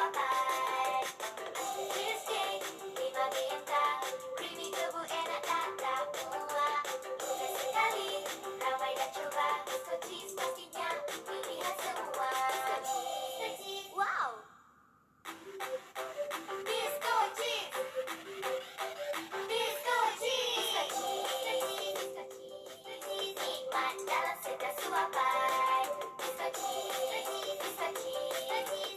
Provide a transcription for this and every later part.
suapan. Cheesecake 5 bintang, creamy kebu enak tak muak. Mudah sekali, ramai dah coba. Bisko cheese pastinya pilihan semua. Wow! Bisko cheese! Bisko cheese! Nikmat dalam setiap suapan. Bisko cheese,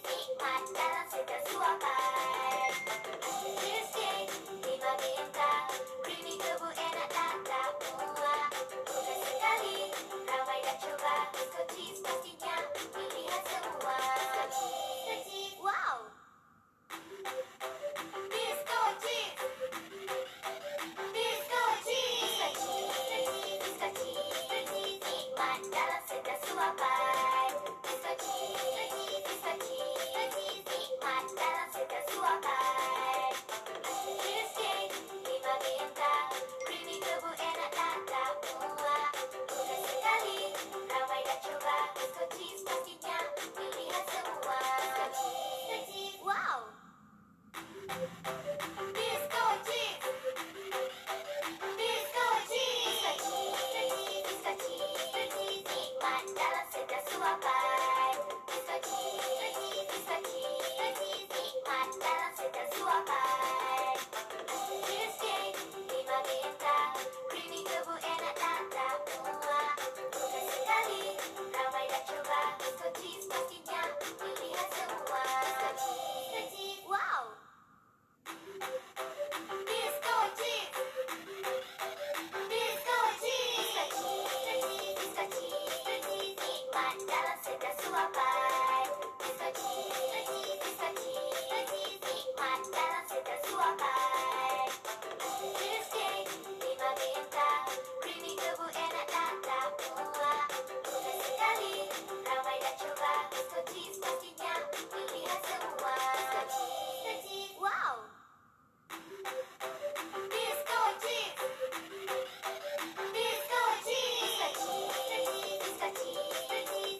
nikmat dalam setiap suapan. Cheesecake 5 bintang, creamy kebu enak tak muak. Mudah sekali, ramai dah coba. Bisko cheese pastinya pilihan semua. Wow! Bisko cheese! Bisko cheese! Nikmat dalam setiap suapan. Bisko cheese, nikmat dalam setiap suapan. Cheesecake 5 bintang, creamy kebu enak tak muak. Mudah sekali, ramai dah coba. Bisko cheese pastinya pilihan semua. Wow! Bisko cheese! Bisko cheese! Nikmat dalam setiap suapan. Bisko cheese, nikmat dalam setiap suapan. Cheesecake 5 bintang, creamy kebu enak tak muak. Mudah sekali, ramai dah coba. Bisko cheese pastinya pilihan semua. Wow! Bisko cheese! Bisko cheese! Nikmat dalam setiap suapan. Bisko cheese, nikmat dalam setiap suapan. Cheesecake 5 bintang, creamy kebu enak tak muak. Mudah sekali, ramai dah coba. Bisko cheese pastinya pilihan semua. Wow! Bisko cheese! Bisko cheese!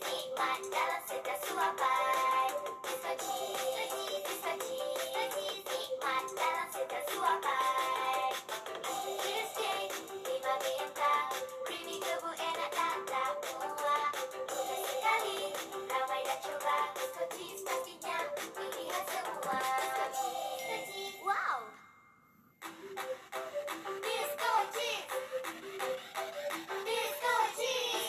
Nikmat dalam setiap suapan. Bisko cheese, nikmat dalam setiap suapan. Cheesecake 5 bintang, creamy kebu enak tak muak. Mudah sekali, ramai dah coba. Bisko cheese pastinya pilihan semua. Wow! Bisko cheese! Bisko cheese!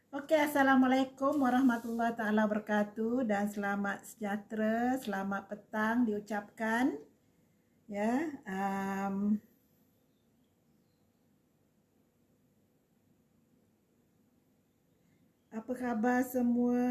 Okey, Assalamualaikum warahmatullahi taala wabarakatuh dan selamat sejahtera, selamat petang diucapkan. Ya, apa khabar semua?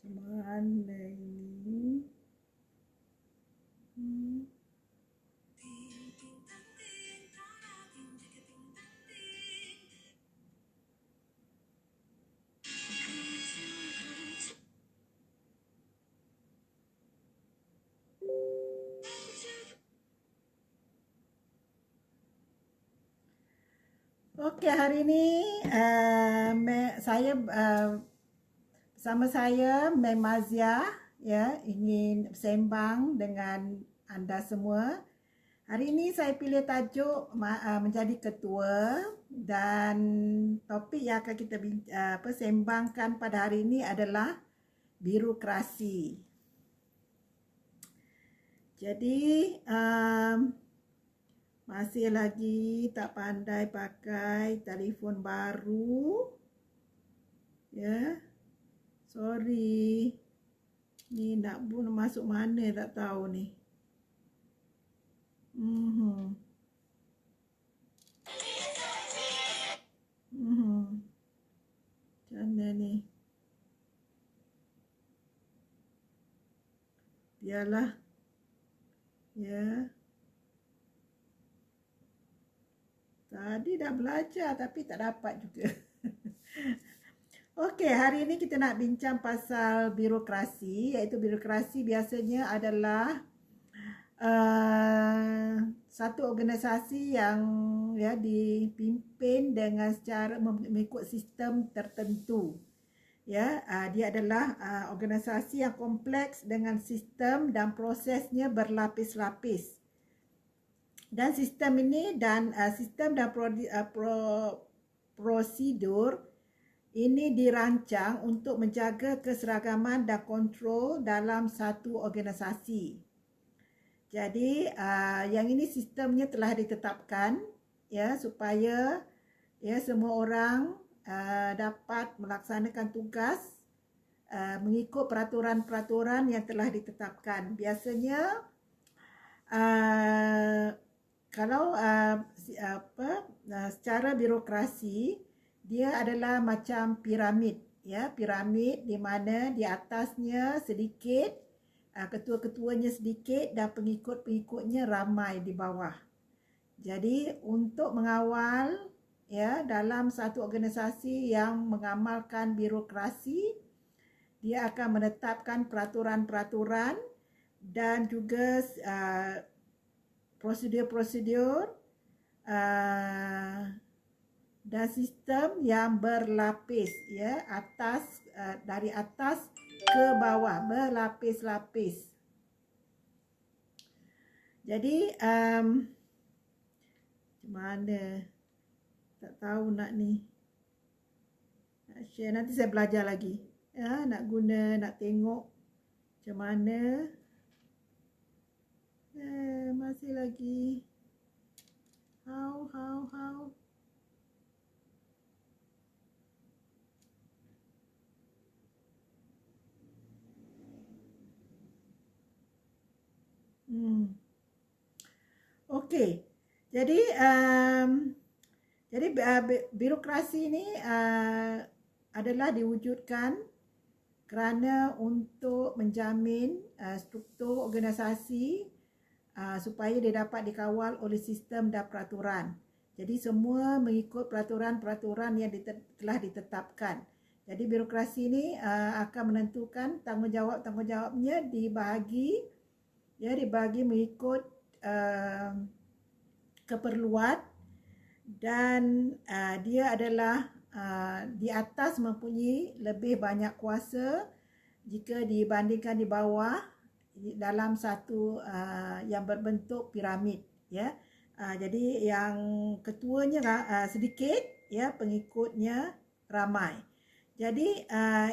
Mana ini? Okey, hari ini bersama saya Mem Mazia, ya ingin sembang dengan anda semua. Hari ini saya pilih tajuk menjadi ketua, dan topik yang akan kita sembangkan pada hari ini adalah birokrasi. Jadi masih lagi tak pandai pakai telefon baru, ya. Sorry. Ni nak masuk mana tak tahu ni. Macam mana ni? Biarlah. Ya. Tadi dah belajar tapi tak dapat juga. Okey, hari ini kita nak bincang pasal birokrasi, iaitu birokrasi biasanya adalah satu organisasi yang ya dipimpin dengan secara mengikut sistem tertentu. Ya, dia adalah organisasi yang kompleks dengan sistem dan prosesnya berlapis-lapis. Dan sistem ini dan sistem dan prosedur ini dirancang untuk menjaga keseragaman dan kontrol dalam satu organisasi. Jadi yang ini sistemnya telah ditetapkan, ya, supaya ya semua orang dapat melaksanakan tugas mengikut peraturan-peraturan yang telah ditetapkan. Biasanya kalau secara birokrasi, dia adalah macam piramid, ya, piramid di mana di atasnya sedikit, ketua-ketuanya sedikit dan pengikut-pengikutnya ramai di bawah. Jadi untuk mengawal, ya, dalam satu organisasi yang mengamalkan birokrasi, dia akan menetapkan peraturan-peraturan dan juga prosedur-prosedur dan sistem yang berlapis, ya, dari atas ke bawah, berlapis-lapis. Jadi macam mana, tak tahu nak ni, nak share, nanti saya belajar lagi, ya, nak tengok macam mana. Masih lagi how Okey. Jadi birokrasi ini adalah diwujudkan kerana untuk menjamin struktur organisasi supaya dia dapat dikawal oleh sistem dan peraturan. Jadi semua mengikut peraturan-peraturan yang telah ditetapkan. Jadi birokrasi ini akan menentukan tanggungjawabnya dibahagi mengikut keperluan, dan dia adalah di atas mempunyai lebih banyak kuasa jika dibandingkan di bawah dalam satu yang berbentuk piramid, ya. Jadi yang ketuanya sedikit, ya, pengikutnya ramai. Jadi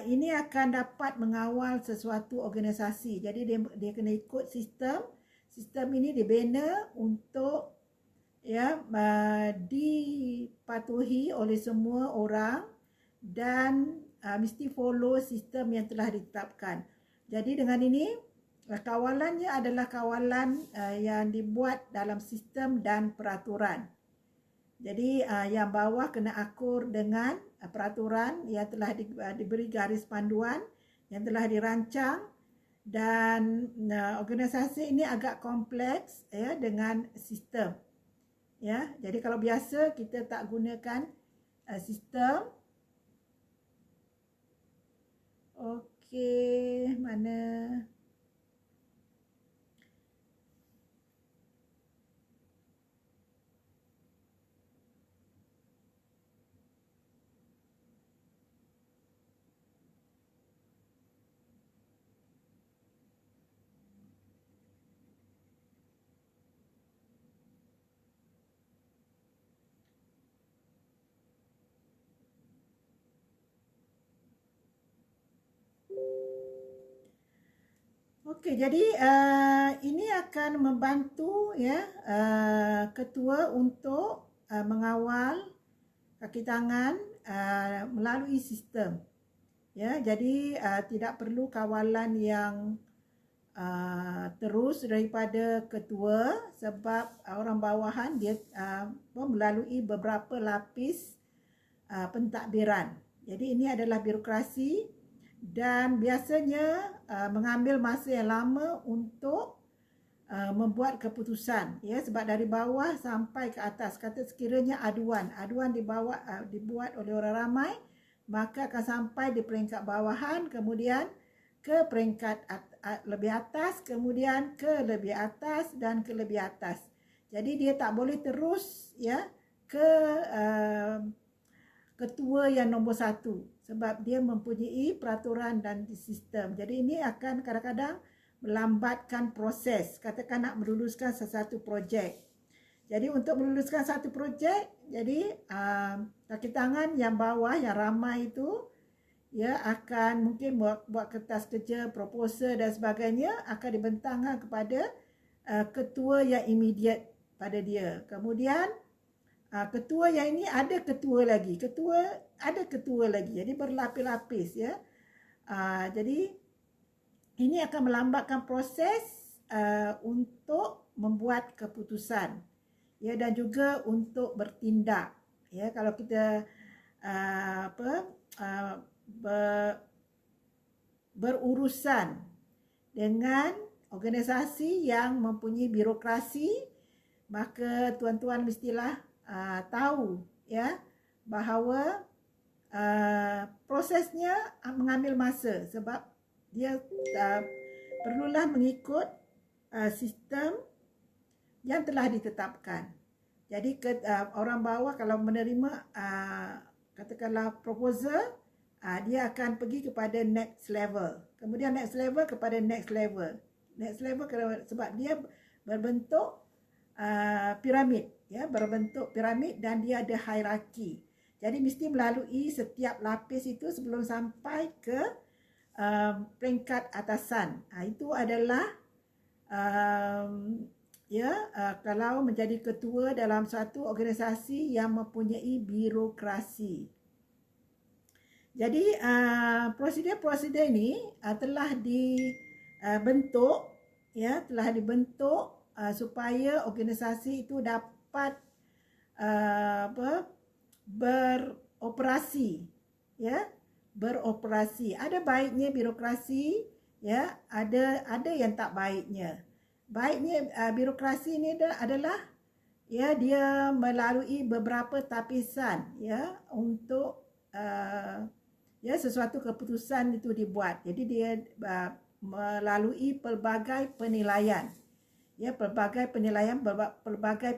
ini akan dapat mengawal sesuatu organisasi. Jadi dia kena ikut sistem. Sistem ini dibina untuk, ya, dipatuhi oleh semua orang dan mesti follow sistem yang telah ditetapkan. Jadi dengan ini kawalannya adalah kawalan yang dibuat dalam sistem dan peraturan. Jadi yang bawah kena akur dengan peraturan yang telah diberi garis panduan yang telah dirancang, dan organisasi ini agak kompleks, ya, dengan sistem, ya. Jadi kalau biasa kita tak gunakan sistem. Okey, mana? Okey, jadi ini akan membantu ya ketua untuk mengawal kaki tangan melalui sistem. Ya, jadi tidak perlu kawalan yang terus daripada ketua, sebab orang bawahan dia melalui beberapa lapis pentadbiran. Jadi ini adalah birokrasi dan biasanya mengambil masa yang lama untuk membuat keputusan, ya, sebab dari bawah sampai ke atas, kata sekiranya aduan dibuat oleh orang ramai, maka akan sampai di peringkat bawahan, kemudian ke peringkat lebih atas, kemudian ke lebih atas dan ke lebih atas. Jadi dia tak boleh terus ya ke ketua yang nombor 1, sebab dia mempunyai peraturan dan sistem. Jadi ini akan kadang-kadang melambatkan proses, katakan nak meluluskan sesuatu projek. Jadi untuk meluluskan satu projek, jadi kaki tangan yang bawah yang ramai itu ya akan mungkin buat kertas kerja, proposal dan sebagainya, akan dibentangkan kepada ketua yang immediate pada dia. Kemudian ketua yang ini ada ketua lagi, jadi berlapis-lapis ya. Jadi ini akan melambatkan proses untuk membuat keputusan, ya, dan juga untuk bertindak, ya. Kalau kita berurusan dengan organisasi yang mempunyai birokrasi, maka tuan-tuan mestilah tahu ya bahawa prosesnya mengambil masa, sebab dia perlulah mengikut sistem yang telah ditetapkan. Jadi orang bawah kalau menerima katakanlah proposal, dia akan pergi kepada next level. Kemudian next level kepada next level. Next level sebab dia berbentuk piramid, ya, berbentuk piramid dan dia ada hierarki. Jadi mesti melalui setiap lapis itu sebelum sampai ke peringkat atasan. Itu adalah kalau menjadi ketua dalam satu organisasi yang mempunyai birokrasi. Jadi prosedur-prosedur ini telah dibentuk, ya, supaya organisasi itu dapat beroperasi, ya, beroperasi. Ada baiknya birokrasi, ya, ada yang tak baiknya. Baiknya birokrasi ini adalah ya dia melalui beberapa tapisan, ya, untuk ya sesuatu keputusan itu dibuat. Jadi dia melalui pelbagai penilaian, ya, pelbagai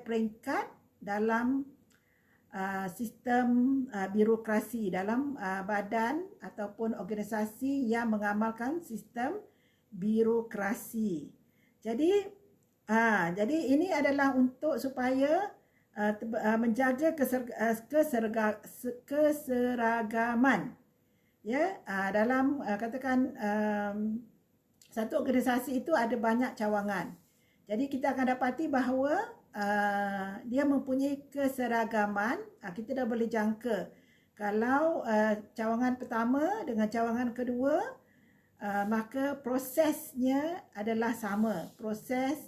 peringkat dalam sistem birokrasi, dalam badan ataupun organisasi yang mengamalkan sistem birokrasi. Jadi ini adalah untuk supaya menjaga keseragaman, ya, dalam katakan satu organisasi itu ada banyak cawangan. Jadi kita akan dapati bahawa dia mempunyai keseragaman. Kita dah boleh jangka kalau cawangan pertama dengan cawangan kedua, maka prosesnya adalah sama. Proses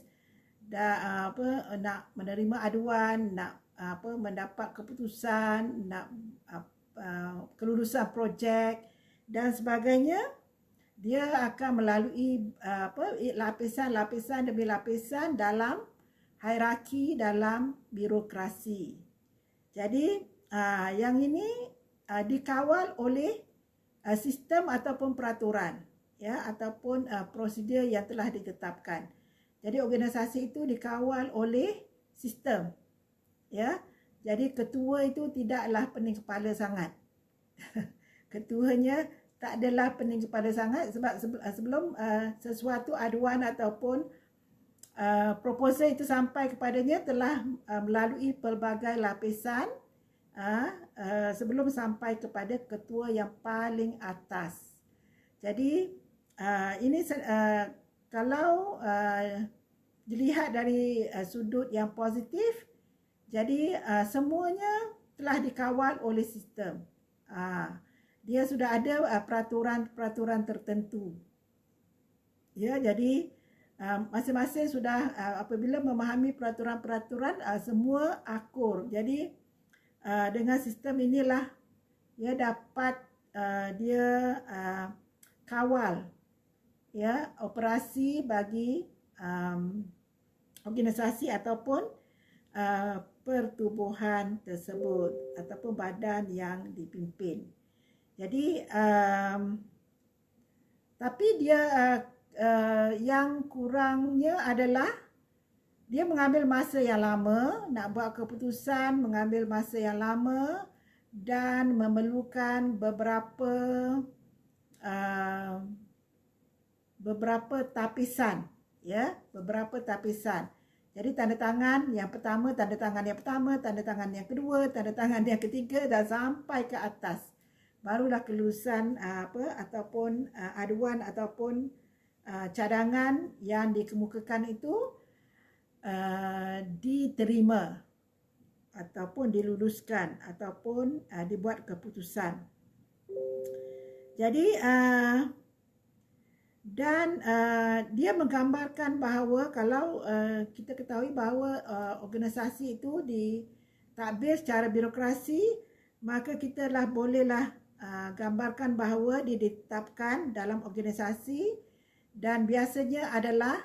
nak menerima aduan, nak mendapat keputusan, nak kelulusan projek dan sebagainya, dia akan melalui lapisan demi lapisan dalam hierarki dalam birokrasi. Jadi yang ini dikawal oleh sistem ataupun peraturan, ya, ataupun prosedur yang telah ditetapkan. Jadi organisasi itu dikawal oleh sistem, ya. Jadi ketua itu tidaklah pening kepala sangat. Ketuanya tak adalah pening kepala sangat, sebab sebelum sesuatu aduan ataupun proposal itu sampai kepadanya telah melalui pelbagai lapisan sebelum sampai kepada ketua yang paling atas. Jadi ini kalau dilihat dari sudut yang positif, jadi semuanya telah dikawal oleh sistem. Dia sudah ada peraturan-peraturan tertentu. Ya, jadi masing-masing sudah apabila memahami peraturan-peraturan, semua akur. Jadi dengan sistem inilah dia dapat dia kawal ya operasi bagi organisasi ataupun pertubuhan tersebut ataupun badan yang dipimpin. Jadi tapi dia yang kurangnya adalah dia mengambil masa yang lama, nak buat keputusan mengambil masa yang lama dan memerlukan beberapa tapisan, ya, beberapa tapisan. Jadi tanda tangan yang pertama, tanda tangan yang pertama, tanda tangan yang kedua, tanda tangan yang ketiga dan sampai ke atas. Barulah kelulusan ataupun aduan ataupun cadangan yang dikemukakan itu diterima ataupun diluluskan ataupun dibuat keputusan. Jadi dan dia menggambarkan bahawa kalau kita ketahui bahawa organisasi itu ditadbir secara birokrasi, maka kita bolehlah gambarkan bahawa ditetapkan dalam organisasi dan biasanya adalah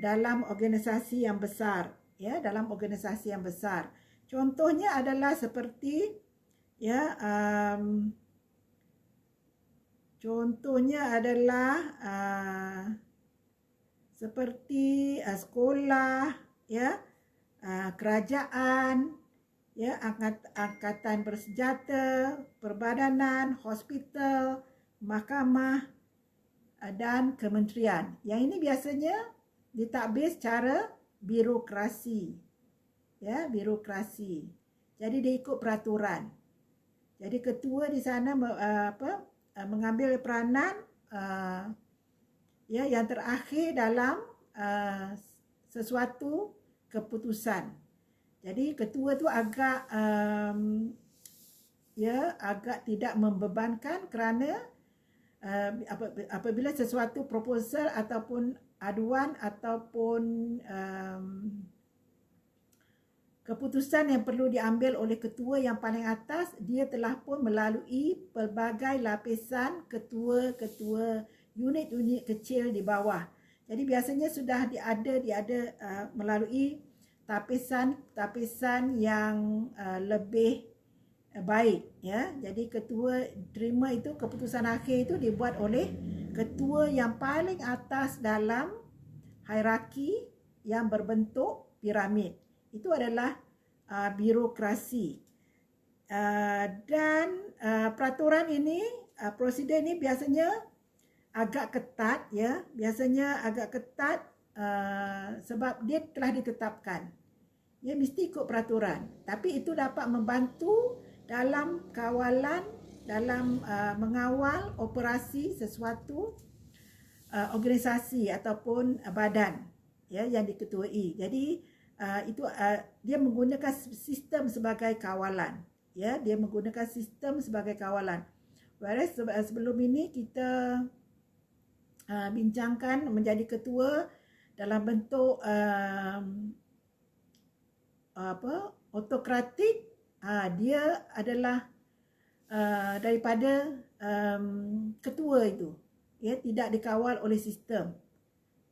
dalam organisasi yang besar, ya, dalam organisasi yang besar. Contohnya adalah seperti ya contohnya adalah seperti sekolah, ya, kerajaan, ya, angkatan bersenjata, perbadanan, hospital, mahkamah dan kementerian. Yang ini biasanya ditadbir secara birokrasi, ya, birokrasi. Jadi dia ikut peraturan. Jadi ketua di sana mengambil peranan ya yang terakhir dalam sesuatu keputusan. Jadi ketua tu agak ya agak tidak membebankan kerana apabila sesuatu proposal ataupun aduan ataupun keputusan yang perlu diambil oleh ketua yang paling atas, dia telah pun melalui pelbagai lapisan ketua-ketua unit-unit kecil di bawah. Jadi biasanya sudah diada melalui tapisan yang lebih baik, ya. Jadi ketua terima itu keputusan akhir itu dibuat oleh ketua yang paling atas dalam hierarki yang berbentuk piramid. Itu adalah birokrasi. Dan peraturan ini, prosedur ini biasanya agak ketat, ya. Biasanya agak ketat sebab dia telah ditetapkan. Dia mesti ikut peraturan. Tapi itu dapat membantu dalam kawalan, dalam mengawal operasi sesuatu organisasi ataupun badan, ya, yang diketuai. Jadi itu dia menggunakan sistem sebagai kawalan, ya, dia menggunakan sistem sebagai kawalan. Whereas sebelum ini kita bincangkan menjadi ketua dalam bentuk autokratik, dia adalah daripada ketua itu, ya, tidak dikawal oleh sistem,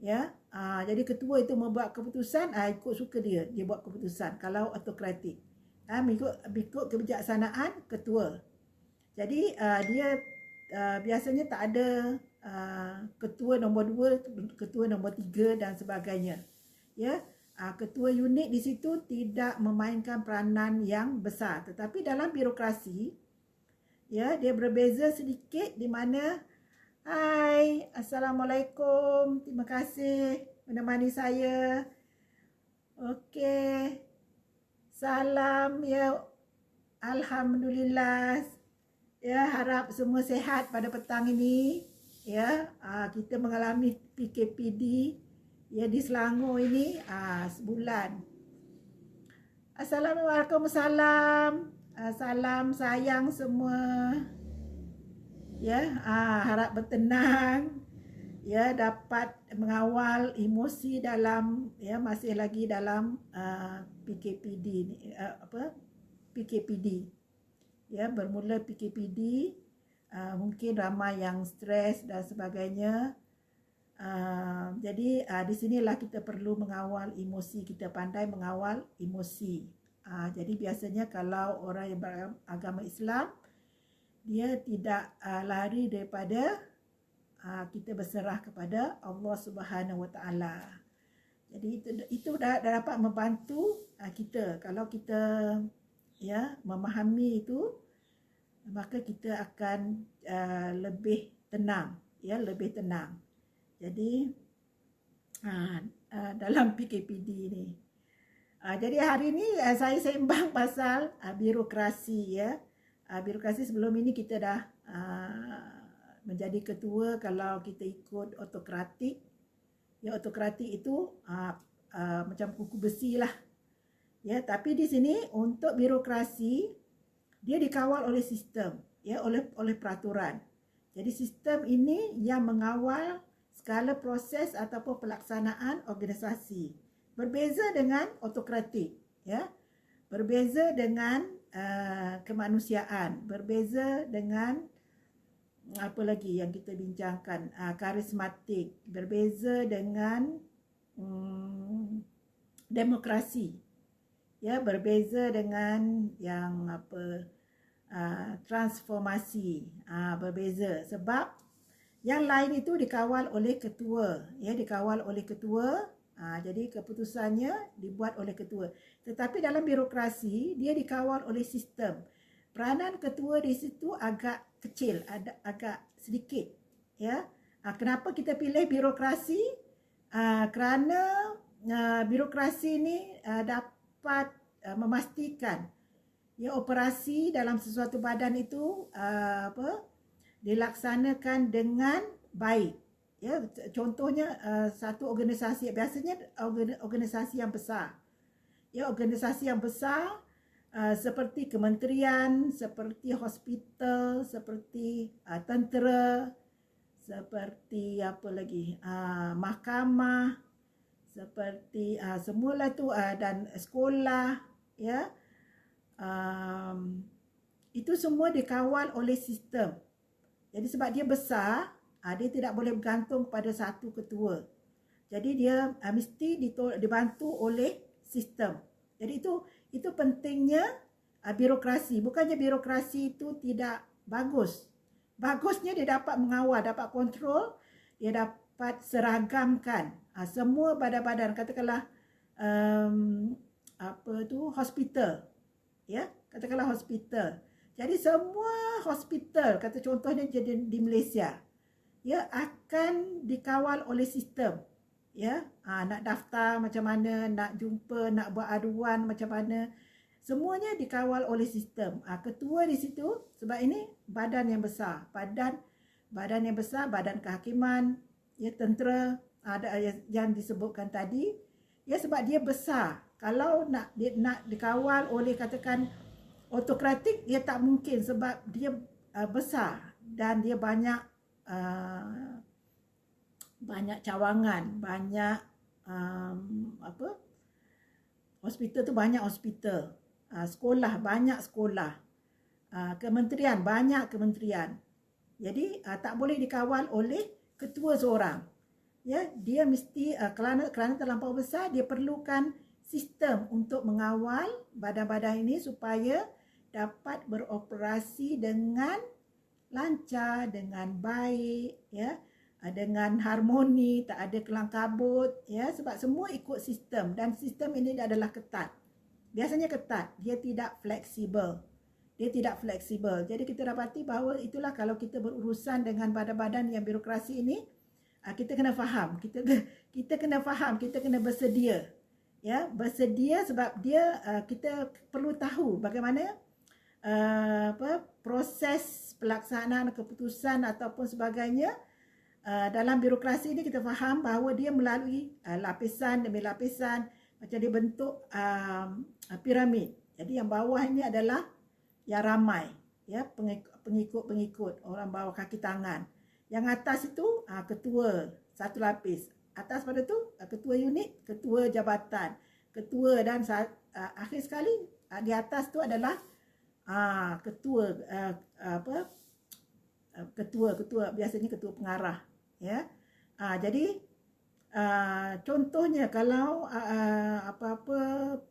ya. Jadi ketua itu membuat keputusan, ikut suka dia buat keputusan kalau autokratik. Ikut kebijaksanaan ketua. Jadi dia biasanya tak ada ketua nombor 2, ketua nombor 3 dan sebagainya. Ya, ketua unit di situ tidak memainkan peranan yang besar. Tetapi dalam birokrasi, ya, dia berbeza sedikit di mana hai, Assalamualaikum. Terima kasih menemani saya. Okey. Salam, ya. Alhamdulillah. Ya, harap semua sihat pada petang ini. ya. Kita mengalami PKPD ya di Selangor ini sebulan. Assalamualaikum, salam sayang semua. Ya, harap bertenang, ya, dapat mengawal emosi dalam, ya, masih lagi dalam PKPD ni, PKPD. Ya, bermula PKPD, mungkin ramai yang stres dan sebagainya. Jadi di sinilah kita perlu mengawal emosi, kita pandai mengawal emosi. Jadi biasanya kalau orang yang beragama Islam, dia tidak lari daripada kita berserah kepada Allah Subhanahu Wa Taala. Jadi itu dah dapat membantu kita. Kalau kita ya memahami itu, maka kita akan lebih tenang, ya, lebih tenang. Jadi dalam PKPD ni. Jadi hari ni saya sembang pasal birokrasi, ya. Birokrasi sebelum ini kita dah menjadi ketua kalau kita ikut autokratik. Ya, autokratik itu macam kuku besi lah. Ya, tapi di sini untuk birokrasi dia dikawal oleh sistem, ya, oleh peraturan. Jadi sistem ini yang mengawal segala proses ataupun pelaksanaan organisasi. Berbeza dengan autokratik, ya. Berbeza dengan kemanusiaan, berbeza dengan apa lagi yang kita bincangkan, karismatik, berbeza dengan demokrasi, ya, berbeza dengan yang apa, transformasi, berbeza sebab yang lain itu dikawal oleh ketua, ya, dikawal oleh ketua. Jadi keputusannya dibuat oleh ketua. Tetapi dalam birokrasi dia dikawal oleh sistem. Peranan ketua di situ agak kecil, agak sedikit, ya. Kenapa kita pilih birokrasi? Kerana birokrasi ini dapat memastikan, ya, operasi dalam sesuatu badan itu dilaksanakan dengan baik. Ya, contohnya satu organisasi, biasanya organisasi yang besar. Ya, organisasi yang besar seperti kementerian, seperti hospital, seperti tentera, seperti apa lagi, mahkamah, seperti semualah tu, dan sekolah, ya. Itu semua dikawal oleh sistem. Jadi sebab dia besar, dia tidak boleh bergantung pada satu ketua. Jadi dia mesti dibantu oleh sistem. Jadi itu pentingnya birokrasi. Bukannya birokrasi itu tidak bagus. Bagusnya dia dapat mengawal, dapat kontrol, dia dapat seragamkan semua badan-badan. Katakanlah hospital, ya, katakanlah hospital. Jadi semua hospital, kata contohnya jadi di Malaysia, ya, akan dikawal oleh sistem, ya. Nak daftar macam mana, nak jumpa, nak buat aduan macam mana, semuanya dikawal oleh sistem. Ketua di situ sebab ini badan yang besar, badan yang besar, badan kehakiman, ya, tentera, ada yang disebutkan tadi, ya, sebab dia besar. Kalau nak dikawal oleh katakan autokratik, dia tak mungkin sebab dia besar dan dia banyak cawangan, banyak hospital tu banyak hospital, sekolah banyak sekolah, kementerian banyak kementerian. Jadi tak boleh dikawal oleh ketua seorang. Ya, dia mesti kerana terlampau besar, dia perlukan sistem untuk mengawal badan-badan ini supaya dapat beroperasi dengan lancar, dengan baik, ya, dengan harmoni, tak ada kelang kabut, ya, sebab semua ikut sistem dan sistem ini adalah ketat. Biasanya ketat, dia tidak fleksibel. Dia tidak fleksibel. Jadi kita dapati bahawa itulah kalau kita berurusan dengan badan-badan yang birokrasi ini, kita kena faham, kita kena faham, kita kena bersedia. Ya, bersedia sebab dia kita perlu tahu bagaimana proses pelaksanaan keputusan ataupun sebagainya dalam birokrasi ni kita faham bahawa dia melalui lapisan demi lapisan, macam dia bentuk piramid. Jadi yang bawah ni adalah yang ramai, ya, pengikut-pengikut, orang bawah kaki tangan. Yang atas itu ketua satu lapis. Atas pada tu ketua unit, ketua jabatan, ketua, dan akhir sekali di atas tu adalah ketua ketua biasanya ketua pengarah, ya. Jadi contohnya kalau apa-apa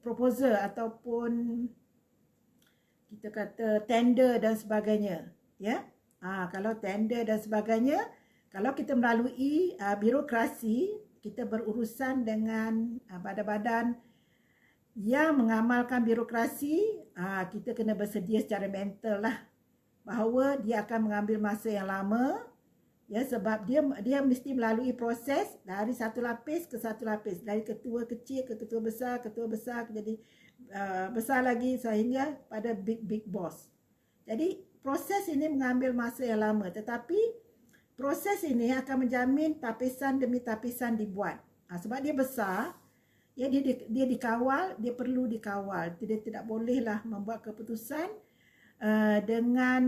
proposal ataupun kita kata tender dan sebagainya, ya. Kalau tender dan sebagainya, kalau kita melalui birokrasi, kita berurusan dengan badan-badan yang mengamalkan birokrasi, kita kena bersedia secara mental lah bahawa dia akan mengambil masa yang lama, ya, sebab dia mesti melalui proses dari satu lapis ke satu lapis, dari ketua kecil ke ketua besar jadi besar lagi sehingga pada big boss. Jadi proses ini mengambil masa yang lama, tetapi proses ini akan menjamin tapisan demi tapisan dibuat. Sebab dia besar, ya, dia dikawal, dia perlu dikawal. Dia tidak bolehlah membuat keputusan dengan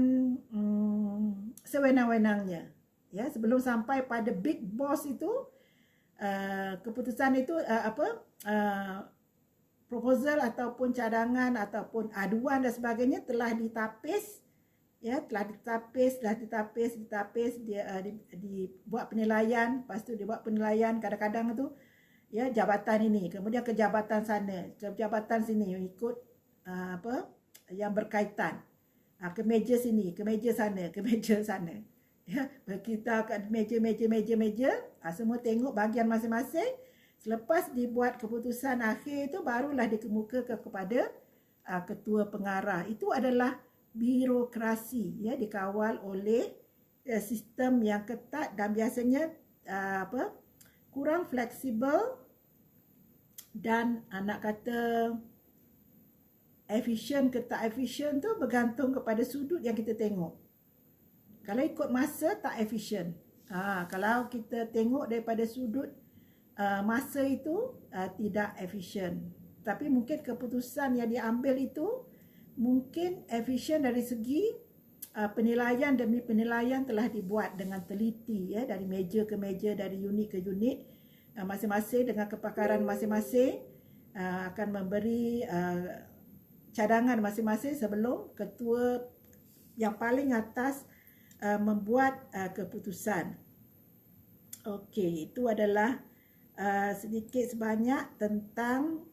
sewenang-wenangnya. Ya, sebelum sampai pada big boss itu, keputusan itu proposal ataupun cadangan ataupun aduan dan sebagainya telah ditapis, ya, telah ditapis, dia dibuat penilaian, lepas tu dia buat penilaian, kadang-kadang tu, ya, jabatan ini, kemudian ke jabatan sana, ke jabatan sini, ikut yang berkaitan, ke meja sini, ke meja sana, ke meja sana, ya, kita kat meja, semua tengok bahagian masing-masing. Selepas dibuat keputusan akhir itu, barulah dikemukakan kepada ketua pengarah. Itu adalah birokrasi, ya, dikawal oleh sistem yang ketat dan biasanya kurang fleksibel dan nak kata efisien ke tak efisien tu bergantung kepada sudut yang kita tengok. Kalau ikut masa tak efisien. Kalau kita tengok daripada sudut masa itu tidak efisien. Tapi mungkin keputusan yang diambil itu mungkin efisien dari segi penilaian demi penilaian telah dibuat dengan teliti, ya, dari meja ke meja, dari unit ke unit, masing-masing dengan kepakaran masing-masing akan memberi cadangan masing-masing sebelum ketua yang paling atas membuat keputusan. Okey, itu adalah sedikit sebanyak tentang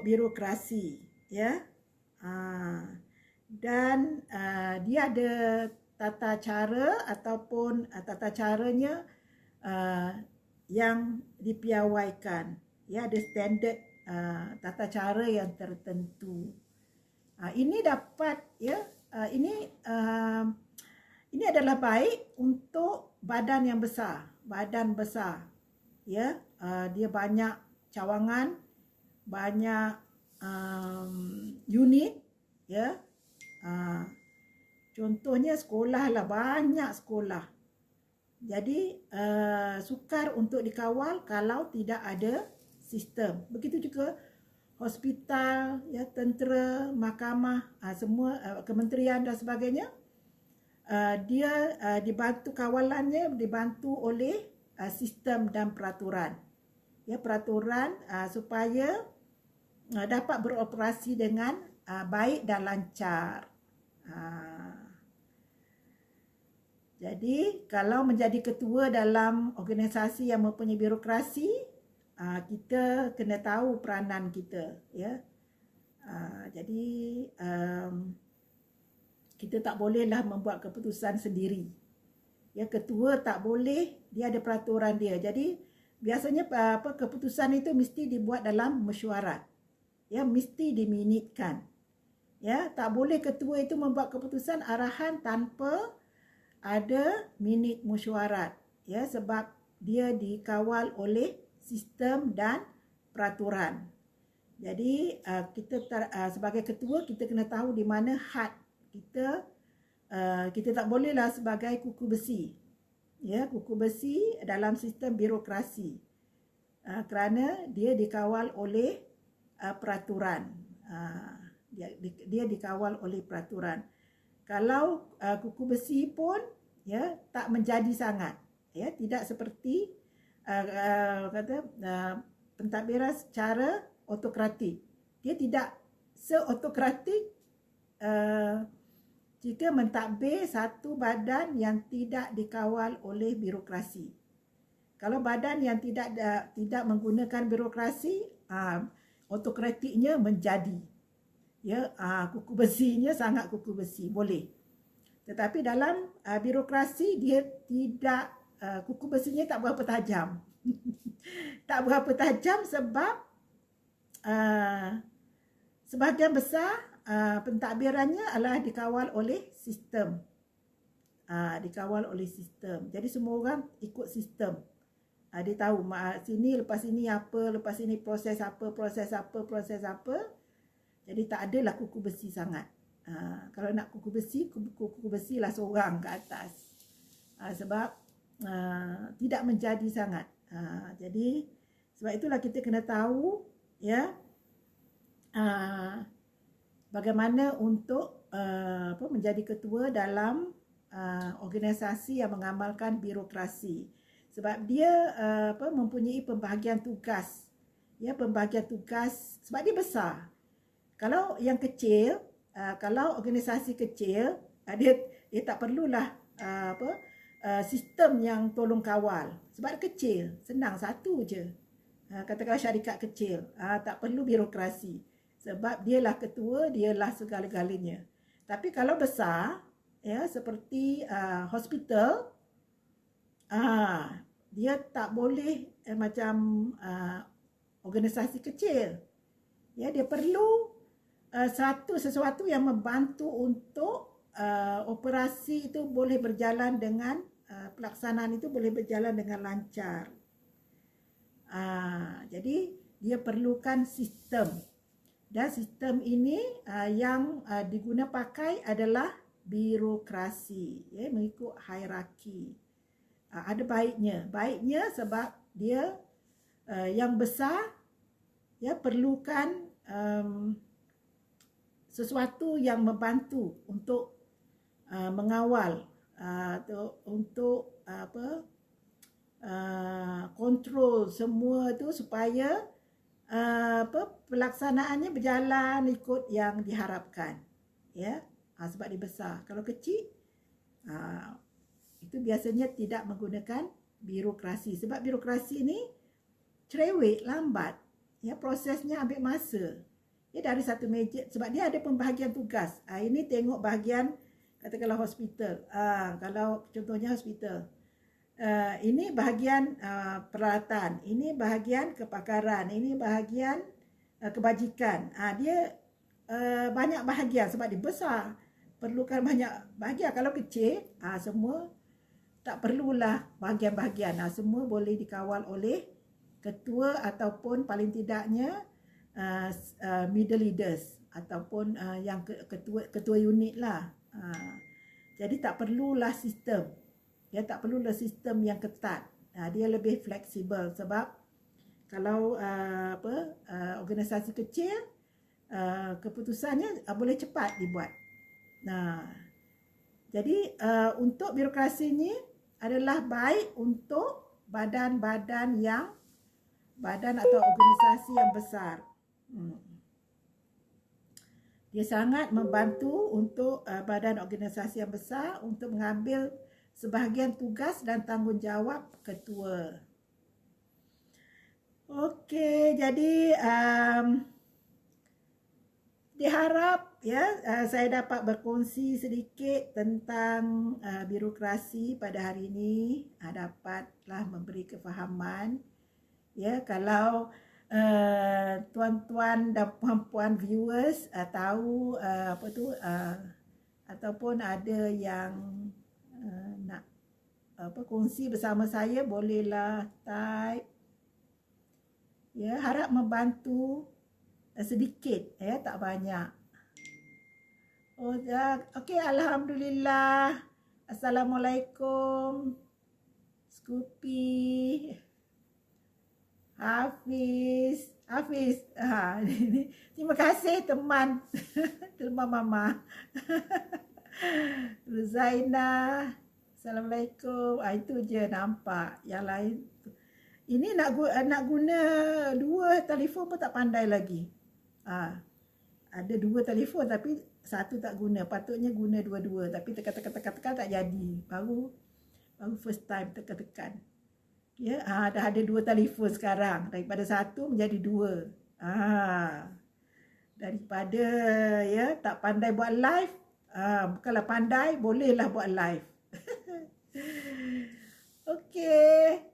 birokrasi, ya. Dan dia ada tata cara ataupun tata caranya yang dipiawaikan, ya, ada standard tata cara yang tertentu. Ini dapat, ya, ini adalah baik untuk badan yang besar, ya. Dia banyak cawangan, banyak unit, ya. Contohnya sekolah lah, banyak sekolah. Jadi sukar untuk dikawal kalau tidak ada sistem. Begitu juga hospital, ya, tentera, mahkamah, semua kementerian dan sebagainya. Dia dibantu, kawalannya dibantu oleh sistem dan peraturan, ya, peraturan supaya dapat beroperasi dengan baik dan lancar. Jadi kalau menjadi ketua dalam organisasi yang mempunyai birokrasi, kita kena tahu peranan kita, ya. Jadi kita tak bolehlah membuat keputusan sendiri. Ya, ketua tak boleh, dia ada peraturan dia. Jadi biasanya keputusan itu mesti dibuat dalam mesyuarat. Ya, mesti diminitkan. Ya, tak boleh ketua itu membuat keputusan arahan tanpa ada minit mesyuarat. Ya, sebab dia dikawal oleh sistem dan peraturan. Jadi kita sebagai ketua kita kena tahu di mana had kita kita tak bolehlah sebagai kuku besi. Ya, kuku besi dalam sistem birokrasi. Kerana dia dikawal oleh peraturan. Dia dikawal oleh peraturan. Kalau kuku besi pun ya tak menjadi sangat, ya tidak seperti pentadbiran secara autokratik. Dia tidak seautokratik jika mentadbir satu badan yang tidak dikawal oleh birokrasi. Kalau badan yang tidak menggunakan birokrasi, autokratiknya menjadi. Ya, kuku besinya sangat kuku besi, boleh. Tetapi dalam birokrasi dia tidak, kuku besinya tak berapa tajam. Tak berapa tajam sebab sebahagian besar pentadbirannya adalah dikawal oleh sistem. Dikawal oleh sistem. Jadi semua orang ikut sistem. Dia tahu sini lepas ini apa, lepas ini proses apa. Jadi tak adalah kuku besi sangat. Kalau nak kuku besi lah seorang ke atas. Sebab tidak menjadi sangat. Jadi sebab itulah kita kena tahu ya bagaimana untuk menjadi ketua dalam organisasi yang mengamalkan birokrasi. Sebab dia mempunyai pembahagian tugas. Ya, pembahagian tugas sebab dia besar. Kalau yang kecil, kalau organisasi kecil, dia tak perlulah sistem yang tolong kawal. Sebab kecil, senang satu je. Katakanlah syarikat kecil, tak perlu birokrasi. Sebab dialah ketua, dialah segala-galanya. Tapi kalau besar, ya seperti hospital, dia tak boleh macam organisasi kecil. Ya, dia perlu sesuatu yang membantu untuk operasi itu boleh berjalan dengan pelaksanaan itu boleh berjalan dengan lancar. Jadi dia perlukan sistem. Dan sistem ini yang diguna pakai adalah birokrasi, ya, mengikut hierarki. Ada baiknya sebab dia yang besar, ya, perlukan sesuatu yang membantu untuk mengawal, untuk kontrol semua tu supaya pelaksanaannya berjalan ikut yang diharapkan, ya. Sebab dia besar. Kalau kecil, itu biasanya tidak menggunakan birokrasi. Sebab birokrasi ni cerewet, lambat. Ya, prosesnya ambil masa. Ya, dari satu meja. Sebab dia ada pembahagian tugas. Ini tengok bahagian, katakanlah hospital. Kalau contohnya hospital. Ini bahagian peralatan. Ini bahagian kepakaran. Ini bahagian kebajikan. Dia banyak bahagian sebab dia besar. Perlukan banyak bahagian. Kalau kecil, semua tak perlulah bahagian-bahagian. Semua boleh dikawal oleh ketua ataupun paling tidaknya middle leaders ataupun yang ketua unit lah. Jadi tak perlulah sistem. Dia tak perlulah sistem yang ketat. Dia lebih fleksibel sebab kalau organisasi kecil, keputusannya boleh cepat dibuat. Jadi untuk birokrasi ini adalah baik untuk badan atau organisasi yang besar. Dia sangat membantu untuk badan organisasi yang besar untuk mengambil sebahagian tugas dan tanggungjawab ketua. Okey, jadi diharap ya saya dapat berkongsi sedikit tentang birokrasi pada hari ini, dapatlah memberi kefahaman. Ya, kalau tuan-tuan dan puan-puan viewers tahu ataupun ada yang nak kongsi bersama saya, bolehlah type. Ya, harap membantu sedikit, ya, tak banyak. Oh, okey, alhamdulillah. Assalamualaikum. Scoopy, Hafiz, Hafiz. Terima kasih teman, teman mama. Ruzaina, Assalamualaikum. Itu je nampak. Yang lain ini nak guna dua telefon pun tak pandai lagi. Ada dua telefon tapi satu tak guna. Patutnya guna dua-dua tapi tekan tak jadi. Baru first time tekan. Ya, dah ada dua telefon sekarang. Daripada satu menjadi dua. Daripada ya tak pandai buat live, bukanlah pandai, bolehlah buat live. Okey.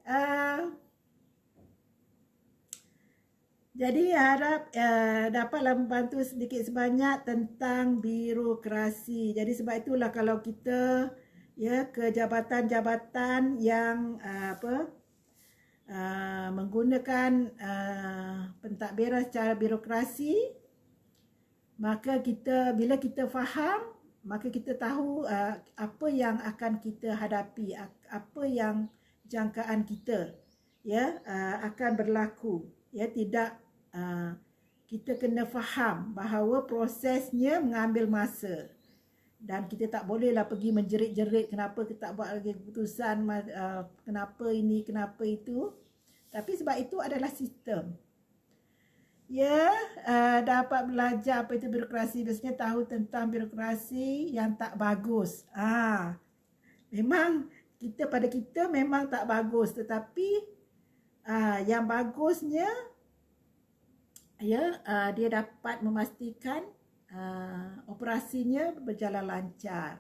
Jadi harap dapatlah membantu sedikit sebanyak tentang birokrasi. Jadi sebab itulah kalau kita ya ke jabatan-jabatan yang menggunakan pentadbiran secara birokrasi, maka bila kita faham, maka kita tahu apa yang akan kita hadapi, apa yang jangkaan kita ya akan berlaku. Ya, tidak kita kena faham bahawa prosesnya mengambil masa dan kita tak bolehlah pergi menjerit-jerit kenapa kita tak buat lagi keputusan, kenapa ini, kenapa itu. Tapi sebab itu adalah sistem. Ya, dapat belajar apa itu birokrasi. Biasanya tahu tentang birokrasi yang tak bagus. Memang pada kita memang tak bagus, tetapi yang bagusnya ya dia dapat memastikan operasinya berjalan lancar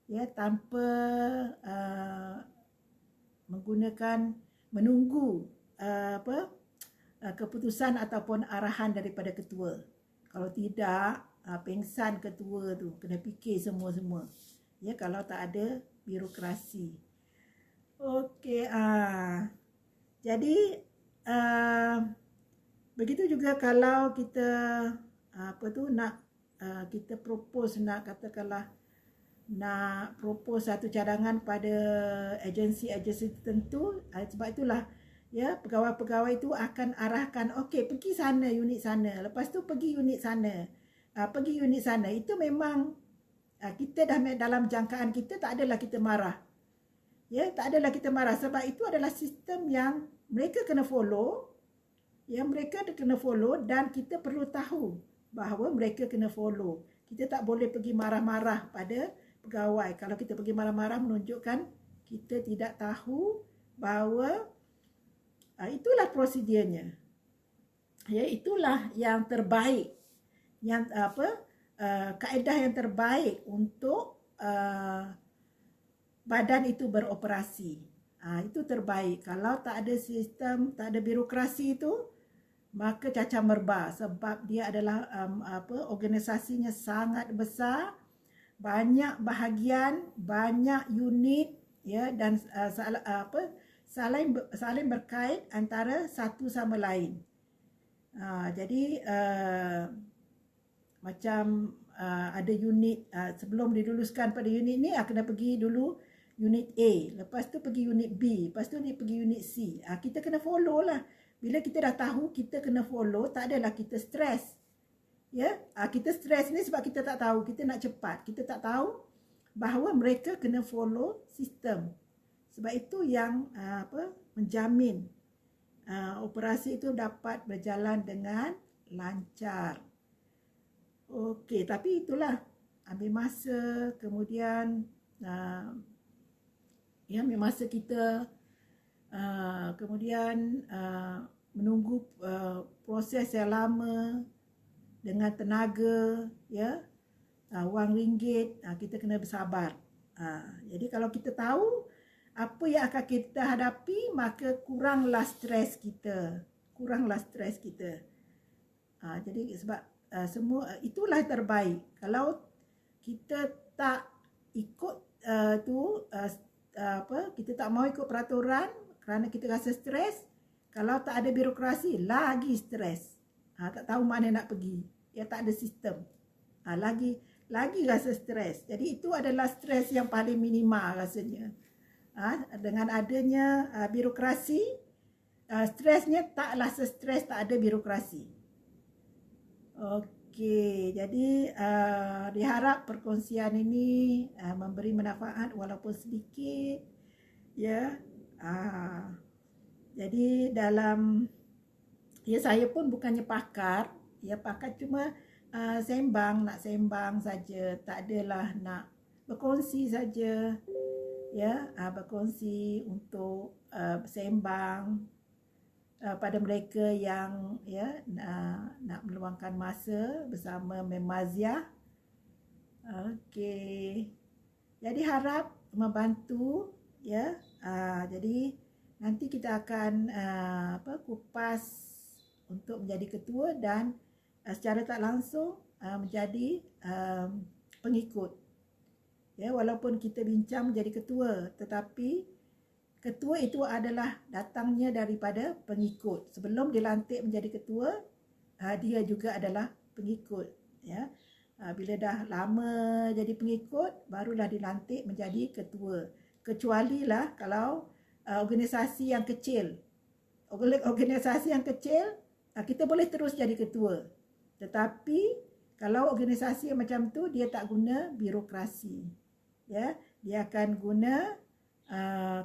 ya tanpa menunggu keputusan ataupun arahan daripada ketua. Kalau tidak, pengsan ketua tu, kena fikir semua-semua. Ya, kalau tak ada birokrasi. Okey, jadi begitu juga kalau kita nak kita propose, nak katakanlah nak propose satu cadangan pada agensi-agensi tertentu, sebab itulah ya pegawai-pegawai itu akan arahkan, okey pergi sana, unit sana, lepas tu pergi unit sana, pergi unit sana. Itu memang kita dah dalam jangkaan kita, tak adalah kita marah. Ya, tak adalah kita marah sebab itu adalah sistem yang mereka kena follow. Ya, mereka kena follow dan kita perlu tahu bahawa mereka kena follow. Kita tak boleh pergi marah-marah pada pegawai. Kalau kita pergi marah-marah menunjukkan kita tidak tahu bahawa itulah prosedurnya. Ya, itulah yang terbaik. Yang kaedah yang terbaik untuk badan itu beroperasi. Itu terbaik. Kalau tak ada sistem, tak ada birokrasi itu, maka cacah merbah sebab dia adalah organisasinya sangat besar, banyak bahagian, banyak unit ya dan saling berkait antara satu sama lain. Jadi macam ada unit sebelum diluluskan pada unit ni kena pergi dulu unit A, lepas tu pergi unit B, lepas tu pergi unit C. Kita kena follow lah. Bila kita dah tahu kita kena follow, tak adalah kita stres. Ya, kita stres ni sebab kita tak tahu, kita nak cepat. Kita tak tahu bahawa mereka kena follow sistem. Sebab itu yang menjamin operasi itu dapat berjalan dengan lancar. Okey, tapi itulah ambil masa, kemudian ya ambil masa kita, kemudian menunggu proses yang lama dengan tenaga, ya, wang ringgit, kita kena bersabar. Jadi kalau kita tahu apa yang akan kita hadapi, maka kuranglah stres kita. Jadi sebab semua itulah terbaik. Kalau kita tak ikut kita tak mau ikut peraturan kerana kita rasa stres, kalau tak ada birokrasi lagi stres. Tak tahu mana nak pergi. Ya, tak ada sistem. lagi rasa stres. Jadi itu adalah stres yang paling minima rasanya. Dengan adanya birokrasi, stresnya taklah stres tak ada birokrasi. Okey, jadi diharap perkongsian ini memberi manfaat walaupun sedikit, ya. Jadi ya saya pun bukannya pakar, ya pakar cuma nak sembang saja, tak adalah nak berkongsi saja, ya, berkongsi untuk sembang pada mereka yang ya nak meluangkan masa bersama Mem Maziah. Okey. Jadi harap membantu, ya. Jadi nanti kita akan kupas untuk menjadi ketua dan secara tak langsung menjadi pengikut. Ya, walaupun kita bincang menjadi ketua, tetapi ketua itu adalah datangnya daripada pengikut. Sebelum dilantik menjadi ketua, dia juga adalah pengikut. Ya, bila dah lama jadi pengikut, barulah dilantik menjadi ketua. Kecuali lah kalau organisasi yang kecil. Organisasi yang kecil, kita boleh terus jadi ketua. Tetapi kalau organisasi yang macam tu, dia tak guna birokrasi. Ya, dia akan guna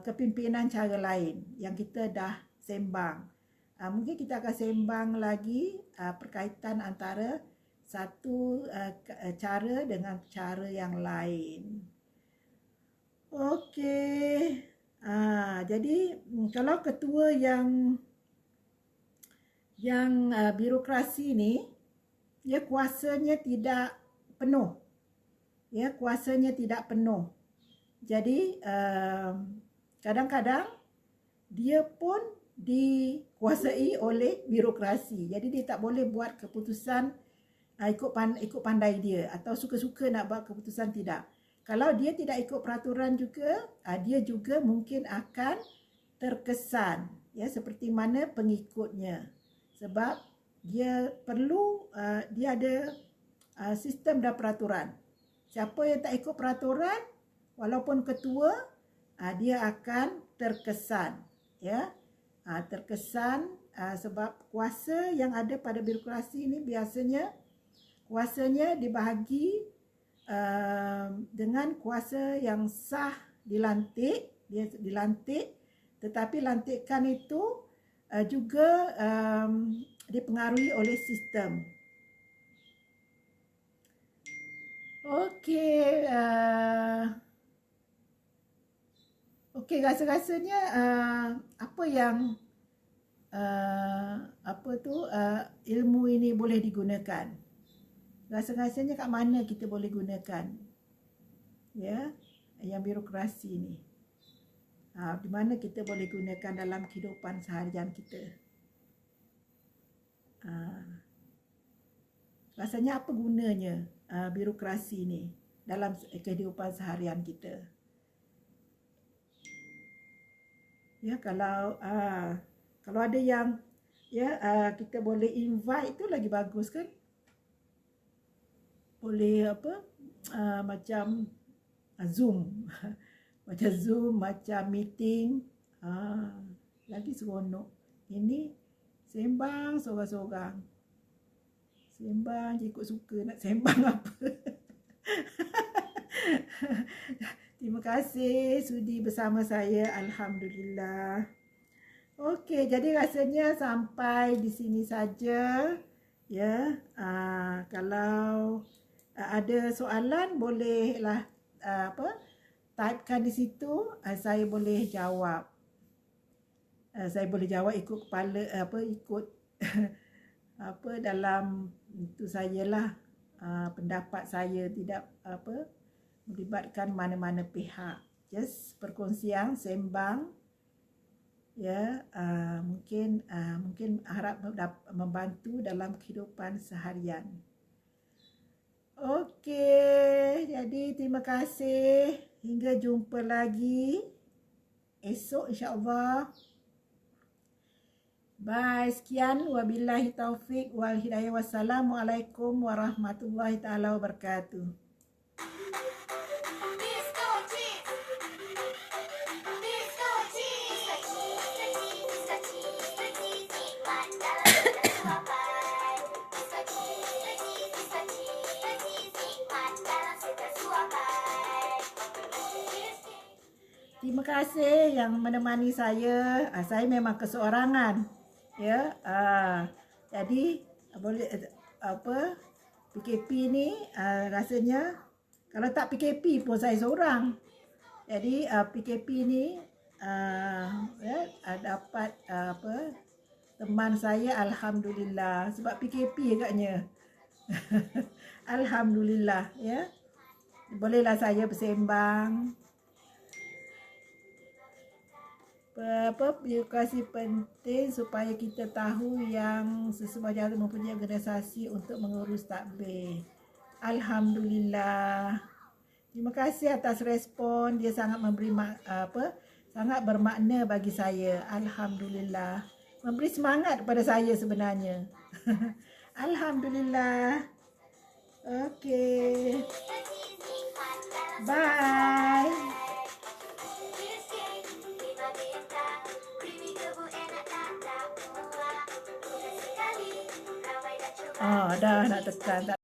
kepimpinan cara lain yang kita dah sembang. Mungkin kita akan sembang lagi perkaitan antara satu cara dengan cara yang lain. Okey. Jadi kalau ketua yang birokrasi ni, ya kuasanya tidak penuh. Ya, kuasanya tidak penuh. Jadi kadang-kadang dia pun dikuasai oleh birokrasi. Jadi dia tak boleh buat keputusan ikut pandai dia atau suka-suka nak buat keputusan, tidak. Kalau dia tidak ikut peraturan juga, dia juga mungkin akan terkesan, ya, seperti mana pengikutnya. Sebab dia perlu dia ada sistem dan peraturan. Siapa yang tak ikut peraturan, walaupun ketua, dia akan terkesan, ya. Terkesan sebab kuasa yang ada pada birokrasi ini biasanya kuasanya dibahagi dengan kuasa yang sah dilantik, dia dilantik, tetapi lantikan itu juga dipengaruhi oleh sistem. Okey, rasa-rasanya apa yang ilmu ini boleh digunakan. Rasa-rasanya kat mana kita boleh gunakan, ya, yang birokrasi ni. Di mana kita boleh gunakan dalam kehidupan seharian kita. Rasanya apa gunanya birokrasi ni dalam kehidupan seharian kita? Ya, kalau ada yang kita boleh invite, itu lagi bagus kan? Boleh macam Zoom. Macam Zoom, macam meeting. Lagi seronok. Ini sembang seorang-seorang. Sembang je ikut suka nak sembang apa. Terima kasih sudi bersama saya. Alhamdulillah. Okey, jadi rasanya sampai di sini saja. Ya, kalau ada soalan bolehlah typekan di situ, saya boleh jawab. Saya boleh jawab ikut kepala ikut dalam itu sajalah, pendapat saya, tidak melibatkan mana-mana pihak. Just perkongsian, sembang. Ya, mungkin harap membantu dalam kehidupan seharian. Okey, jadi terima kasih. Hingga jumpa lagi esok insya-Allah. Bye. Sekian, wabillahi taufik wal hidayah. Wassalamualaikum warahmatullahi taala wabarakatuh. Terima kasih yang menemani saya. Saya memang keseorangan. Ya. Jadi boleh apa PKP ni rasanya kalau tak PKP pun saya seorang. Jadi PKP ni dapat teman saya, alhamdulillah, sebab PKP agaknya. Alhamdulillah, ya. Bolehlah saya bersembang. Edukasi penting supaya kita tahu yang sesemua jalan mempunyai organisasi untuk mengurus takbir. Alhamdulillah. Terima kasih atas respon. Dia sangat memberi sangat bermakna bagi saya. Alhamdulillah. Memberi semangat kepada saya sebenarnya. Alhamdulillah. Okey. Bye. Dah nak tekan.